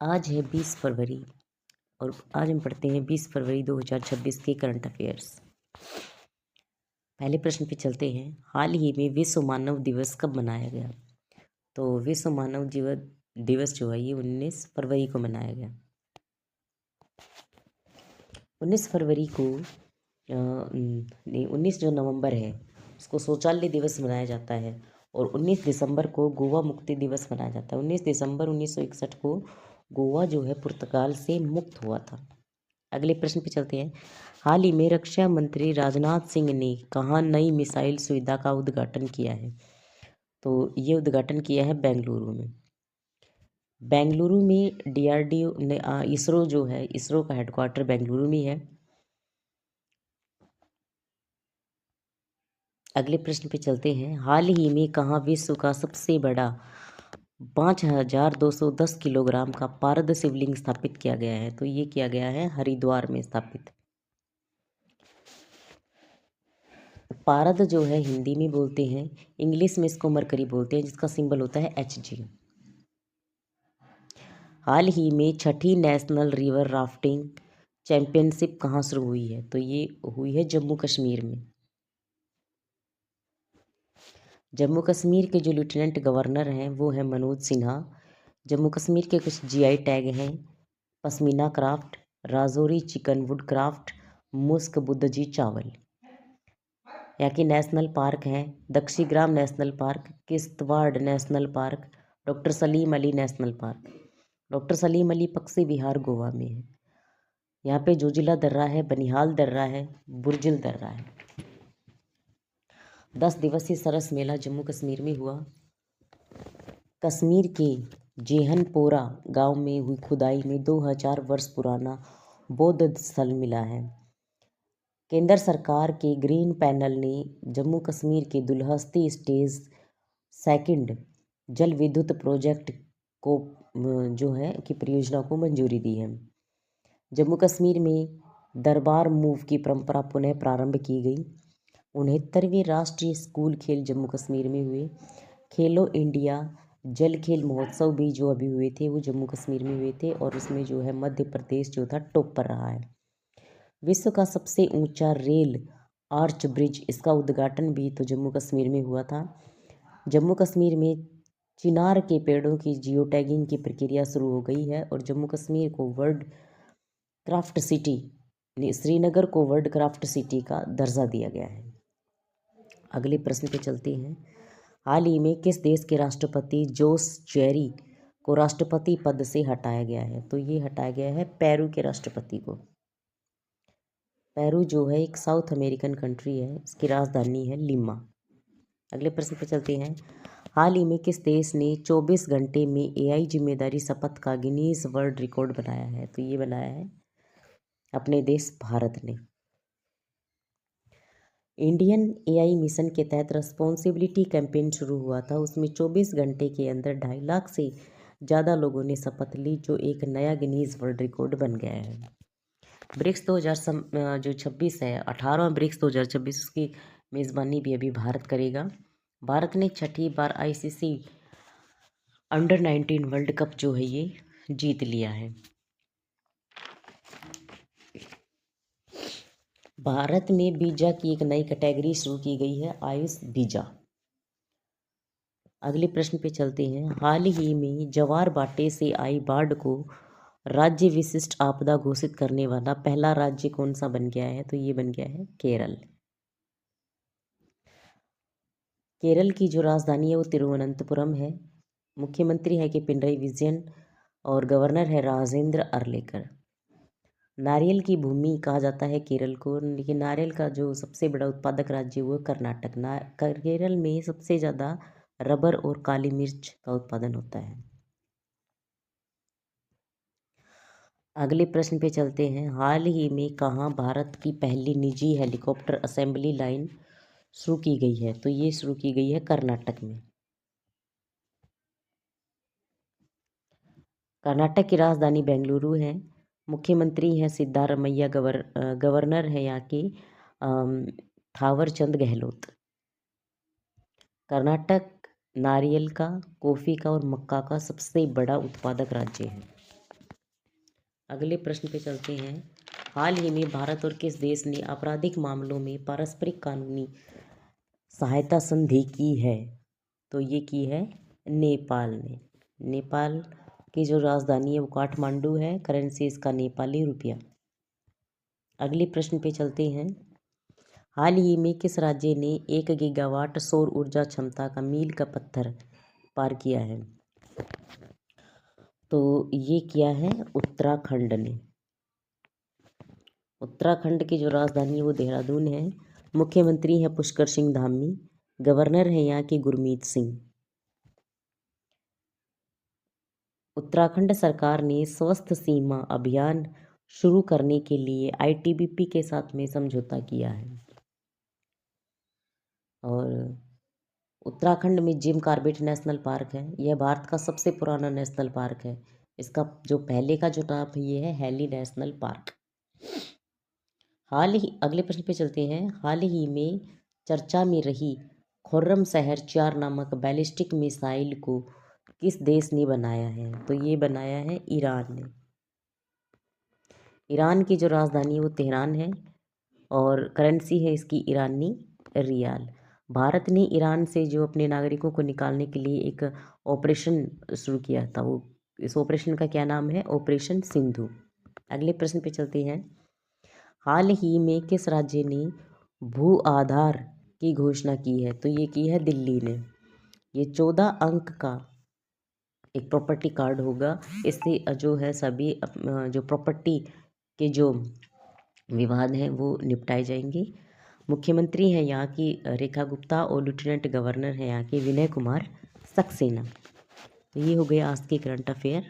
आज है 20 फरवरी और आज हम पढ़ते हैं 20 फरवरी 2026 के करंट अफेयर्स। पहले प्रश्न पे चलते हैं। हाल ही में विश्व मानव दिवस कब मनाया गया? तो विश्व मानव दिवस जो है ये 19 फरवरी को मनाया गया। 19 फरवरी को 19 जो नवंबर है उसको शौचालय दिवस मनाया जाता है और 19 दिसंबर को गोवा मुक्ति दिवस मनाया जाता है। 19 दिसंबर 1961 को गोवा जो है पुर्तगाल से मुक्त हुआ था। अगले प्रश्न पे चलते हैं। हाल ही में रक्षा मंत्री राजनाथ सिंह ने कहाँ नई मिसाइल सुविधा का उद्घाटन किया है? तो ये उद्घाटन किया है बेंगलुरु में। बेंगलुरु में DRDO ने इसरो जो है, इसरो का हेडक्वार्टर बेंगलुरु में है। अगले प्रश्न पे चलते हैं। हाल ही में कहाँ विश्व का सबसे बड़ा 5210 किलोग्राम का पारद शिवलिंग स्थापित किया गया है? तो ये किया गया है हरिद्वार में स्थापित। पारद जो है हिंदी में बोलते हैं, इंग्लिश में इसको मरकरी बोलते हैं, जिसका सिंबल होता है HG। हाल ही में छठी नेशनल रिवर राफ्टिंग चैंपियनशिप कहाँ शुरू हुई है? तो ये हुई है जम्मू कश्मीर में। जम्मू कश्मीर के जो लेफ्टिनेंट गवर्नर हैं वो है मनोज सिन्हा। जम्मू कश्मीर के कुछ GI टैग हैं: पश्मीना क्राफ्ट, राजौरी चिकन वुड क्राफ्ट, मुस्क बुद्धजी चावल। यहाँ के नेशनल पार्क हैं Dachigam national park, Kishtwar national park, doctor Salim Ali national park. Doctor Salim Ali पक्षी विहार गोवा में है। यहाँ पे जोजिला दर्रा है, बनिहाल दर्रा है, बुर्जिल दर्रा है। 10 दिवसीय सरस मेला जम्मू कश्मीर में हुआ। कश्मीर के जेहनपोरा गांव में हुई खुदाई में 2000 वर्ष पुराना बौद्ध स्थल मिला है। केंद्र सरकार के ग्रीन पैनल ने जम्मू कश्मीर के दुलहस्ती स्टेज सेकंड जल विद्युत प्रोजेक्ट को जो है कि परियोजना को मंजूरी दी है। जम्मू कश्मीर में दरबार मूव की परंपरा पुनः प्रारंभ की गई। 69वें राष्ट्रीय स्कूल खेल जम्मू कश्मीर में हुए। खेलो इंडिया जल खेल महोत्सव भी जो अभी हुए थे वो जम्मू कश्मीर में हुए थे और उसमें जो है मध्य प्रदेश जो था टॉप पर रहा है। विश्व का सबसे ऊंचा रेल आर्च ब्रिज, इसका उद्घाटन भी तो जम्मू कश्मीर में हुआ था। जम्मू कश्मीर में चिनार के पेड़ों की जियो टैगिंग की प्रक्रिया शुरू हो गई है और जम्मू कश्मीर को वर्ल्ड क्राफ्ट सिटी, श्रीनगर को वर्ल्ड क्राफ्ट सिटी का दर्जा दिया गया है। अगले प्रश्न पे चलते हैं। हाल ही में किस देश के राष्ट्रपति जोस चेरी को राष्ट्रपति पद से हटाया गया है? तो ये हटाया गया है पेरू के राष्ट्रपति को। पेरू जो है एक साउथ अमेरिकन कंट्री है, इसकी राजधानी है लिमा। अगले प्रश्न पे चलते हैं। हाल ही में किस देश ने 24 घंटे में AI जिम्मेदारी शपथ का गिनीज वर्ल्ड रिकॉर्ड बनाया है? तो ये बनाया है अपने देश भारत ने। इंडियन AI मिशन के तहत रिस्पॉन्सिबिलिटी कैंपेन शुरू हुआ था, उसमें 24 घंटे के अंदर 2.5 लाख से ज़्यादा लोगों ने शपथ ली, जो एक नया गिनीज वर्ल्ड रिकॉर्ड बन गया है। ब्रिक्स 2026 है, 18वां ब्रिक्स 2026, उसकी मेज़बानी भी अभी भारत करेगा। भारत ने छठी बार ICC अंडर-19 वर्ल्ड कप जो है ये जीत लिया है। भारत में वीजा की एक नई कैटेगरी शुरू की गई है, आयुष वीजा। अगले प्रश्न पे चलते हैं। हाल ही में जवार बाटे से आई बाढ़ को राज्य विशिष्ट आपदा घोषित करने वाला पहला राज्य कौन सा बन गया है? तो ये बन गया है केरल। केरल की जो राजधानी है वो तिरुवनंतपुरम है। मुख्यमंत्री है कि पिनरई विजयन और गवर्नर है राजेंद्र अर्लेकर। नारियल की भूमि कहा जाता है केरल को, लेकिन नारियल का जो सबसे बड़ा उत्पादक राज्य वो कर्नाटक। केरल में सबसे ज़्यादा रबर और काली मिर्च का उत्पादन होता है। अगले प्रश्न पे चलते हैं। हाल ही में कहाँ भारत की पहली निजी हेलीकॉप्टर असेंबली लाइन शुरू की गई है? तो ये शुरू की गई है कर्नाटक में। कर्नाटक की राजधानी बेंगलुरु है। मुख्यमंत्री हैं सिद्धारमैया, गवर्नर है यहाँ की थावरचंद गहलोत। कर्नाटक नारियल का, कॉफ़ी का और मक्का का सबसे बड़ा उत्पादक राज्य है। अगले प्रश्न पे चलते हैं। हाल ही में भारत और किस देश ने आपराधिक मामलों में पारस्परिक कानूनी सहायता संधि की है? तो ये की है नेपाल ने। नेपाल की जो राजधानी है वो काठमांडू है। करेंसी इसका नेपाली रुपया। अगले प्रश्न पे चलते हैं। हाल ही में किस राज्य ने 1 गीगावाट सौर ऊर्जा क्षमता का मील का पत्थर पार किया है? तो ये किया है उत्तराखंड ने। उत्तराखंड की जो राजधानी है वो देहरादून है। मुख्यमंत्री है पुष्कर सिंह धामी। गवर्नर है यहाँ के गुरमीत सिंह। उत्तराखंड सरकार ने स्वस्थ सीमा अभियान शुरू करने के लिए आईटीबीपी के साथ में समझौता किया है। और उत्तराखंड में जिम कॉर्बेट नेशनल पार्क है। यह भारत का सबसे पुराना नेशनल पार्क है। इसका जो पहले का जो नाम है ये है हैली नेशनल पार्क। अगले प्रश्न पे चलते हैं। हाल ही में चर्चा में रही खुर्रम शहर 4 नामक बैलिस्टिक मिसाइल को किस देश ने बनाया है? तो ये बनाया है ईरान ने। ईरान की जो राजधानी है वो तेहरान है और करेंसी है इसकी ईरानी रियाल। भारत ने ईरान से जो अपने नागरिकों को निकालने के लिए एक ऑपरेशन शुरू किया था, वो इस ऑपरेशन का क्या नाम है? ऑपरेशन सिंधु। अगले प्रश्न पे चलते हैं। हाल ही में किस राज्य ने भू आधार की घोषणा की है? तो ये की है दिल्ली ने। ये 14 अंक का एक प्रॉपर्टी कार्ड होगा। इससे जो है सभी जो प्रॉपर्टी के जो विवाद हैं वो निपटाए जाएंगे। मुख्यमंत्री हैं यहाँ की रेखा गुप्ता और लेफ्टिनेंट गवर्नर हैं यहाँ के विनय कुमार सक्सेना। तो ये हो गया आज के करंट अफेयर।